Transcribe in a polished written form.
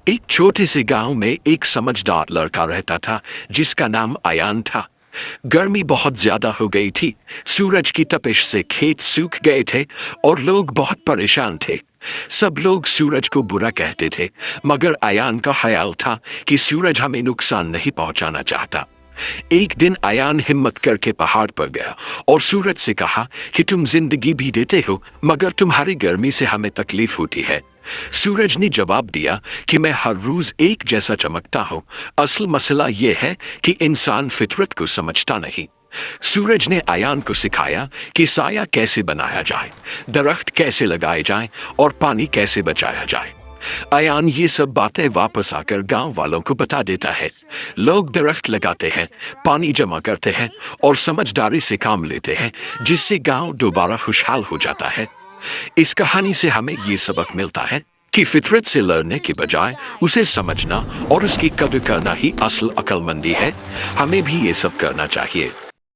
एक छोटे से गांव में एक समझदार लड़का रहता था जिसका नाम अयान था। गर्मी बहुत ज्यादा हो गई थी। सूरज की तपिश से खेत सूख गए थे और लोग बहुत परेशान थे। सब लोग सूरज को बुरा कहते थे, मगर अयान का ख्याल था कि सूरज हमें नुकसान नहीं पहुंचाना चाहता। एक दिन अयान हिम्मत करके पहाड़ पर गया और सूरज से कहा कि तुम जिंदगी भी देते हो, मगर तुम्हारी गर्मी से हमें तकलीफ होती है। सूरज ने जवाब दिया कि मैं हर रोज एक जैसा चमकता हूँ। असल मसला यह है कि इंसान फितरत को समझता नहीं। सूरज ने अयान को सिखाया कि साया कैसे बनाया जाए, दरख्त कैसे लगाए जाएं और पानी कैसे बचाया जाए। अयान ये सब बातें वापस आकर गांव वालों को बता देता है। लोग दरख्त लगाते हैं, पानी जमा करते हैं और समझदारी से काम लेते हैं, जिससे गांव दोबारा खुशहाल हो जाता है। इस कहानी से हमें ये सबक मिलता है कि फितरत से लड़ने के बजाय उसे समझना और उसकी कद्र करना ही असल अक्लमंदी है। हमें भी ये सब करना चाहिए।